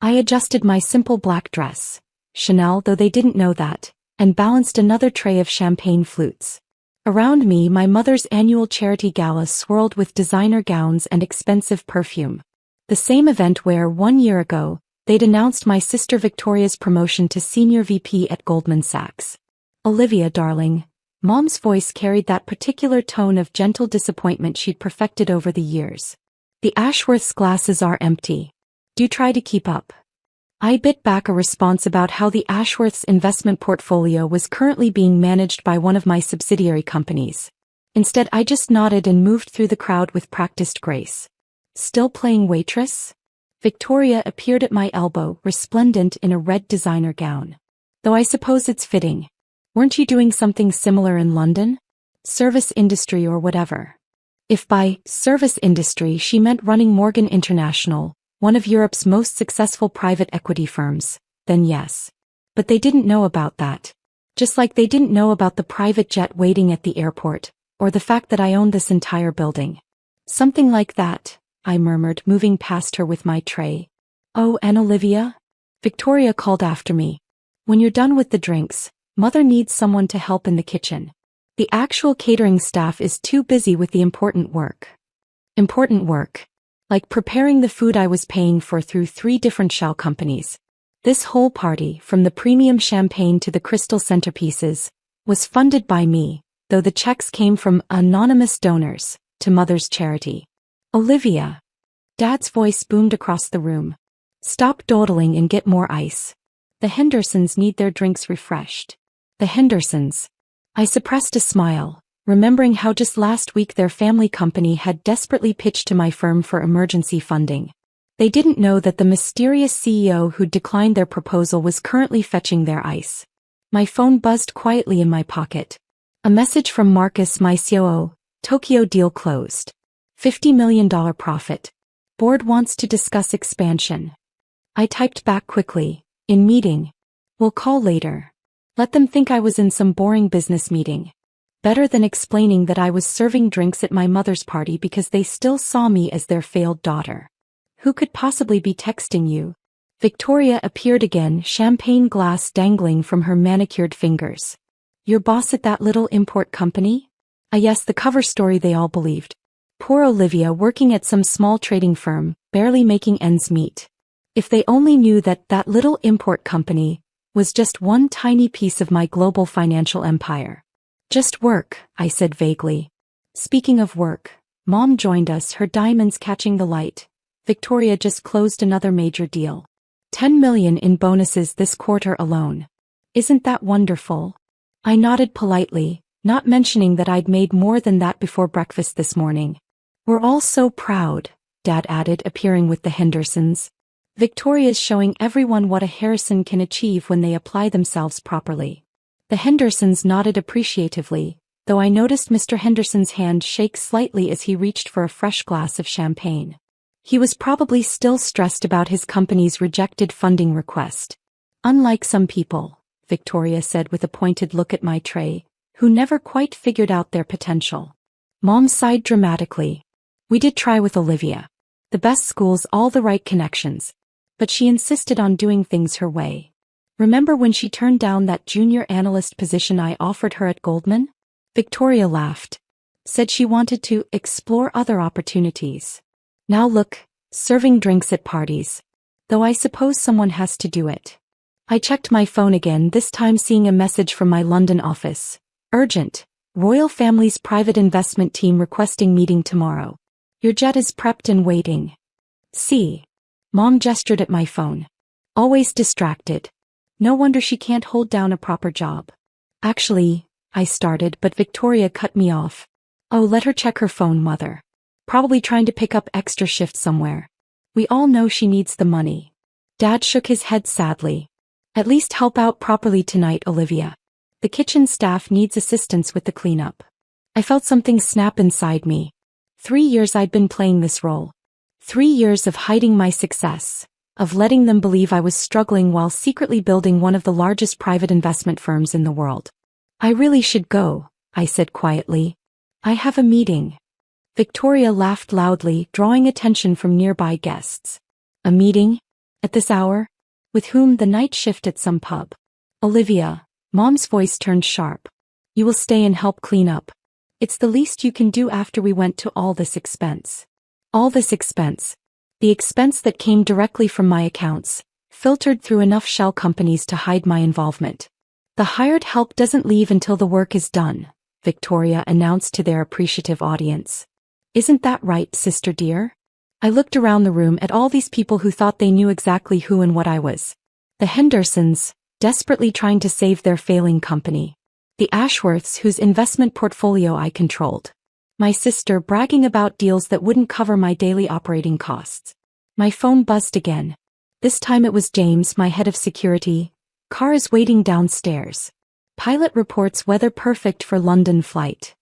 I adjusted my simple black dress, Chanel though they didn't know that, and balanced another tray of champagne flutes. Around me my mother's annual charity gala swirled with designer gowns and expensive perfume. The same event where, 1 year ago, they'd announced my sister Victoria's promotion to senior VP at Goldman Sachs. Olivia, darling. Mom's voice carried that particular tone of gentle disappointment she'd perfected over the years. The Ashworths' glasses are empty. Do try to keep up. I bit back a response about how the Ashworths' investment portfolio was currently being managed by one of my subsidiary companies. Instead, I just nodded and moved through the crowd with practiced grace. Still playing waitress? Victoria appeared at my elbow, resplendent in a red designer gown. Though I suppose it's fitting. Weren't you doing something similar in London? Service industry or whatever. If by service industry she meant running Morgan International, one of Europe's most successful private equity firms, then yes. But they didn't know about that. Just like they didn't know about the private jet waiting at the airport, or the fact that I owned this entire building. Something like that, I murmured, moving past her with my tray. Oh, and Olivia? Victoria called after me. When you're done with the drinks, Mother needs someone to help in the kitchen. The actual catering staff is too busy with the important work. Important work. Like preparing the food I was paying for through 3 different shell companies. This whole party, from the premium champagne to the crystal centerpieces, was funded by me, though the checks came from anonymous donors, to Mother's charity. Olivia. Dad's voice boomed across the room. Stop dawdling and get more ice. The Hendersons need their drinks refreshed. The Hendersons. I suppressed a smile, remembering how just last week their family company had desperately pitched to my firm for emergency funding. They didn't know that the mysterious CEO who'd declined their proposal was currently fetching their ice. My phone buzzed quietly in my pocket. A message from Marcus, my COO. Tokyo deal closed. $50 million profit. Board wants to discuss expansion. I typed back quickly. In meeting. We'll call later. Let them think I was in some boring business meeting. Better than explaining that I was serving drinks at my mother's party because they still saw me as their failed daughter. Who could possibly be texting you? Victoria appeared again, champagne glass dangling from her manicured fingers. Your boss at that little import company? Yes, the cover story they all believed. Poor Olivia working at some small trading firm, barely making ends meet. If they only knew that that little import company was just one tiny piece of my global financial empire. Just work, I said vaguely. Speaking of work, Mom joined us, her diamonds catching the light. Victoria just closed another major deal. 10 million in bonuses this quarter alone. Isn't that wonderful? I nodded politely, not mentioning that I'd made more than that before breakfast this morning. We're all so proud, Dad added, appearing with the Hendersons. Victoria's showing everyone what a Harrison can achieve when they apply themselves properly. The Hendersons nodded appreciatively, though I noticed Mr. Henderson's hand shake slightly as he reached for a fresh glass of champagne. He was probably still stressed about his company's rejected funding request. Unlike some people, Victoria said with a pointed look at my tray, who never quite figured out their potential. Mom sighed dramatically. We did try with Olivia. The best schools, all the right connections. But she insisted on doing things her way. Remember when she turned down that junior analyst position I offered her at Goldman? Victoria laughed. Said she wanted to explore other opportunities. Now look, serving drinks at parties. Though I suppose someone has to do it. I checked my phone again, this time seeing a message from my London office. Urgent. Royal Family's private investment team requesting meeting tomorrow. Your jet is prepped and waiting. See. Mom gestured at my phone. Always distracted. No wonder she can't hold down a proper job. Actually, I started, but Victoria cut me off. Oh, let her check her phone, Mother. Probably trying to pick up extra shifts somewhere. We all know she needs the money. Dad shook his head sadly. At least help out properly tonight, Olivia. The kitchen staff needs assistance with the cleanup. I felt something snap inside me. 3 years I'd been playing this role. 3 years of hiding my success, of letting them believe I was struggling while secretly building one of the largest private investment firms in the world. I really should go, I said quietly. I have a meeting. Victoria laughed loudly, drawing attention from nearby guests. A meeting? At this hour? With whom? The night shift at some pub. Olivia. Mom's voice turned sharp. You will stay and help clean up. It's the least you can do after we went to all this expense. All this expense. The expense that came directly from my accounts, filtered through enough shell companies to hide my involvement. The hired help doesn't leave until the work is done, Victoria announced to their appreciative audience. Isn't that right, sister dear? I looked around the room at all these people who thought they knew exactly who and what I was. The Hendersons, desperately trying to save their failing company. The Ashworths, whose investment portfolio I controlled. My sister bragging about deals that wouldn't cover my daily operating costs. My phone buzzed again. This time it was James, my head of security. Car is waiting downstairs. Pilot reports weather perfect for London flight.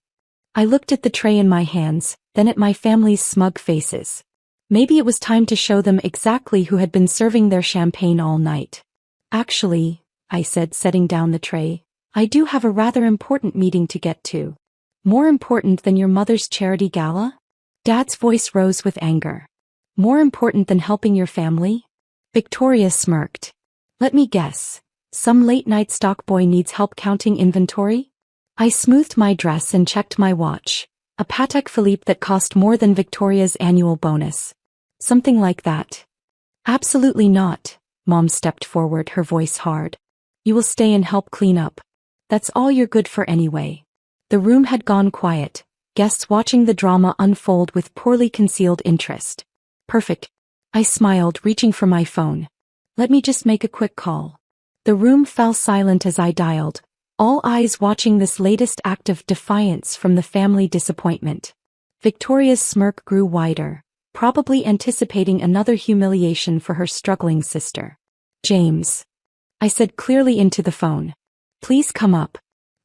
I looked at the tray in my hands, then at my family's smug faces. Maybe it was time to show them exactly who had been serving their champagne all night. Actually, I said, setting down the tray, I do have a rather important meeting to get to. More important than your mother's charity gala? Dad's voice rose with anger. More important than helping your family? Victoria smirked. Let me guess. Some late-night stock boy needs help counting inventory? I smoothed my dress and checked my watch. A Patek Philippe that cost more than Victoria's annual bonus. Something like that. Absolutely not. Mom stepped forward, her voice hard. You will stay and help clean up. That's all you're good for anyway. The room had gone quiet, guests watching the drama unfold with poorly concealed interest. Perfect. I smiled, reaching for my phone. Let me just make a quick call. The room fell silent as I dialed, all eyes watching this latest act of defiance from the family disappointment. Victoria's smirk grew wider, probably anticipating another humiliation for her struggling sister. James. I said clearly into the phone. Please come up.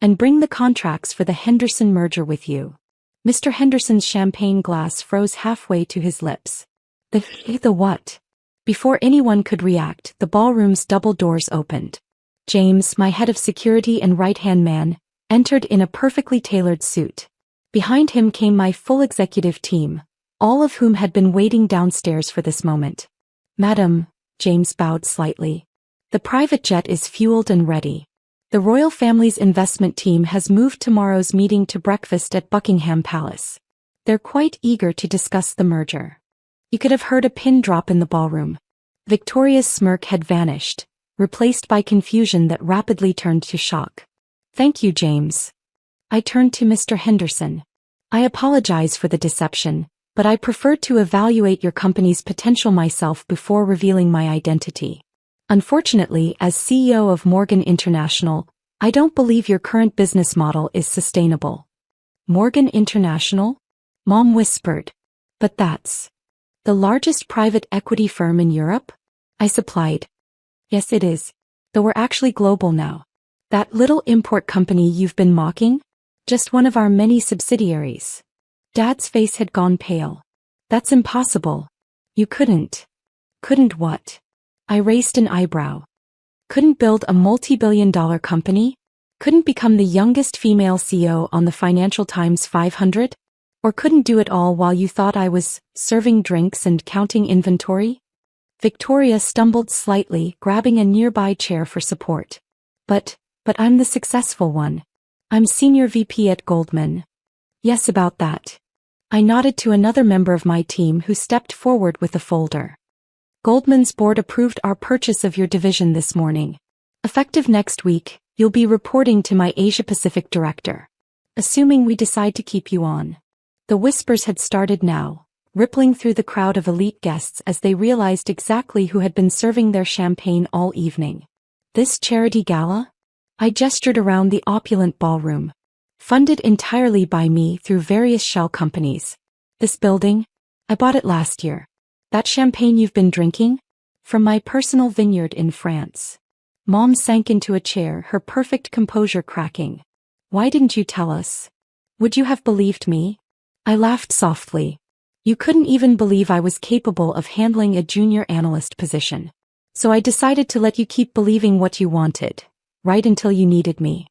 And bring the contracts for the Henderson merger with you. Mr. Henderson's champagne glass froze halfway to his lips. The what? Before anyone could react, the ballroom's double doors opened. James, my head of security and right-hand man, entered in a perfectly tailored suit. Behind him came my full executive team, all of whom had been waiting downstairs for this moment. Madam, James bowed slightly. The private jet is fueled and ready. The royal family's investment team has moved tomorrow's meeting to breakfast at Buckingham Palace. They're quite eager to discuss the merger. You could have heard a pin drop in the ballroom. Victoria's smirk had vanished, replaced by confusion that rapidly turned to shock. Thank you, James. I turned to Mr. Henderson. I apologize for the deception, but I preferred to evaluate your company's potential myself before revealing my identity. Unfortunately, as CEO of Morgan International, I don't believe your current business model is sustainable. Morgan International? Mom whispered. But that's the largest private equity firm in Europe? I supplied. Yes, it is. Though we're actually global now. That little import company you've been mocking? Just one of our many subsidiaries. Dad's face had gone pale. That's impossible. You couldn't. Couldn't what? I raised an eyebrow. Couldn't build a multi-billion-dollar company? Couldn't become the youngest female CEO on the Financial Times 500? Or couldn't do it all while you thought I was serving drinks and counting inventory? Victoria stumbled slightly, grabbing a nearby chair for support. But I'm the successful one. I'm Senior VP at Goldman. Yes, about that. I nodded to another member of my team who stepped forward with a folder. Goldman's board approved our purchase of your division this morning. Effective next week, you'll be reporting to my Asia-Pacific director. Assuming we decide to keep you on. The whispers had started now, rippling through the crowd of elite guests as they realized exactly who had been serving their champagne all evening. This charity gala? I gestured around the opulent ballroom. Funded entirely by me through various shell companies. This building? I bought it last year. That champagne you've been drinking? From my personal vineyard in France. Mom sank into a chair, her perfect composure cracking. Why didn't you tell us? Would you have believed me? I laughed softly. You couldn't even believe I was capable of handling a junior analyst position. So I decided to let you keep believing what you wanted. Right until you needed me.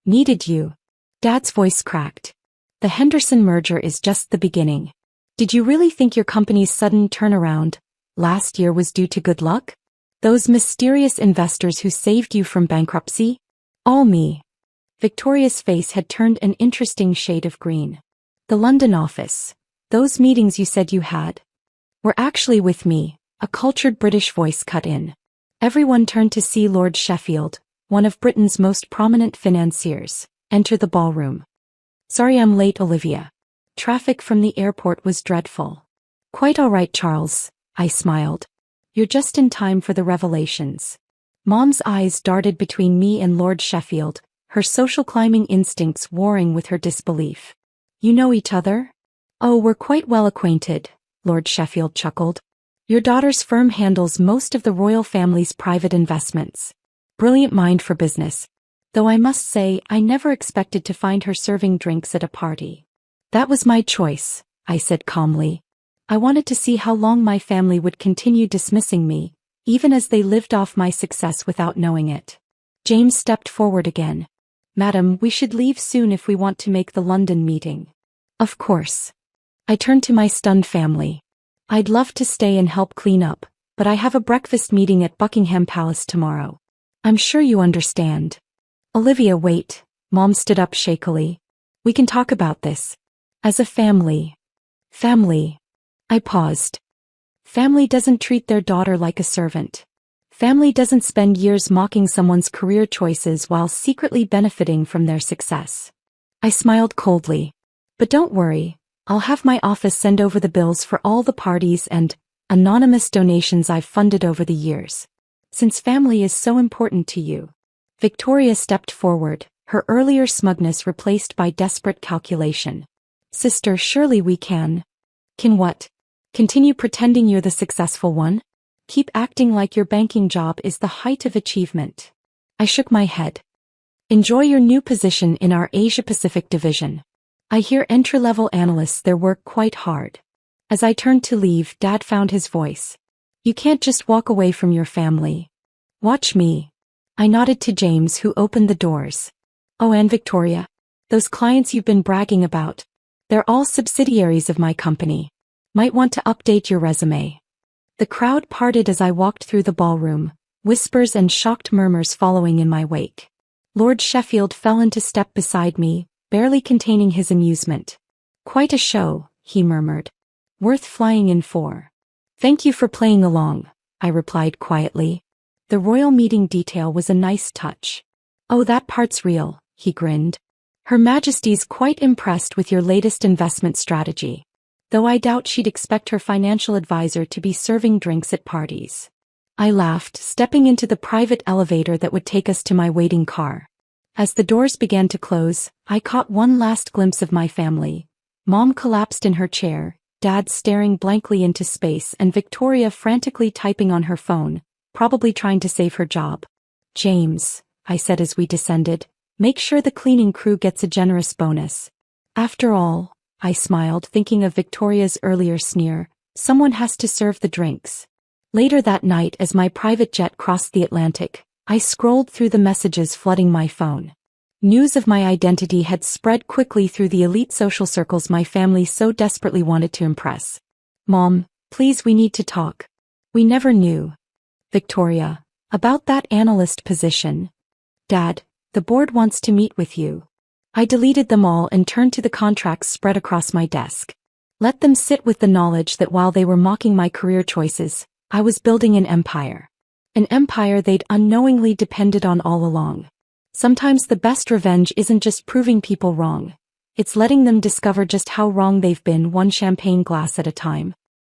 Needed you? Dad's voice cracked. The Henderson merger is just the beginning. Did you really think your company's sudden turnaround last year was due to good luck? Those mysterious investors who saved you from bankruptcy? All me. Victoria's face had turned an interesting shade of green. The London office. Those meetings you said you had were actually with me, a cultured British voice cut in. Everyone turned to see Lord Sheffield, one of Britain's most prominent financiers, enter the ballroom. Sorry I'm late, Olivia. Traffic from the airport was dreadful. Quite all right, Charles, I smiled. You're just in time for the revelations. Mom's eyes darted between me and Lord Sheffield, her social climbing instincts warring with her disbelief. You know each other? Oh, we're quite well acquainted, Lord Sheffield chuckled. Your daughter's firm handles most of the royal family's private investments. Brilliant mind for business. Though I must say, I never expected to find her serving drinks at a party. That was my choice, I said calmly. I wanted to see how long my family would continue dismissing me, even as they lived off my success without knowing it. James stepped forward again. Madam, we should leave soon if we want to make the London meeting. Of course. I turned to my stunned family. I'd love to stay and help clean up, but I have a breakfast meeting at Buckingham Palace tomorrow. I'm sure you understand. Olivia, wait. Mom stood up shakily. We can talk about this. As a family. Family. I paused. Family doesn't treat their daughter like a servant. Family doesn't spend years mocking someone's career choices while secretly benefiting from their success. I smiled coldly. But don't worry, I'll have my office send over the bills for all the parties and anonymous donations I've funded over the years. Since family is so important to you. Victoria stepped forward, her earlier smugness replaced by desperate calculation. Sister, surely we can. Can what? Continue pretending you're the successful one? Keep acting like your banking job is the height of achievement. I shook my head. Enjoy your new position in our Asia-Pacific division. I hear entry-level analysts there work quite hard. As I turned to leave, Dad found his voice. You can't just walk away from your family. Watch me. I nodded to James, who opened the doors. Oh, and Victoria. Those clients you've been bragging about. They're all subsidiaries of my company. Might want to update your resume. The crowd parted as I walked through the ballroom, whispers and shocked murmurs following in my wake. Lord Sheffield fell into step beside me, barely containing his amusement. Quite a show, he murmured. Worth flying in for. Thank you for playing along, I replied quietly. The royal meeting detail was a nice touch. Oh, that part's real, he grinned. Her Majesty's quite impressed with your latest investment strategy. Though I doubt she'd expect her financial advisor to be serving drinks at parties. I laughed, stepping into the private elevator that would take us to my waiting car. As the doors began to close, I caught one last glimpse of my family. Mom collapsed in her chair, Dad staring blankly into space, and Victoria frantically typing on her phone, probably trying to save her job. James, I said as we descended, make sure the cleaning crew gets a generous bonus. After all, I smiled, thinking of Victoria's earlier sneer, someone has to serve the drinks. Later that night, as my private jet crossed the Atlantic, I scrolled through the messages flooding my phone. News of my identity had spread quickly through the elite social circles my family so desperately wanted to impress. Mom, please, we need to talk. We never knew. Victoria, about that analyst position. Dad, the board wants to meet with you. I deleted them all and turned to the contracts spread across my desk. Let them sit with the knowledge that while they were mocking my career choices, I was building an empire. An empire they'd unknowingly depended on all along. Sometimes the best revenge isn't just proving people wrong. It's letting them discover just how wrong they've been, one champagne glass at a time.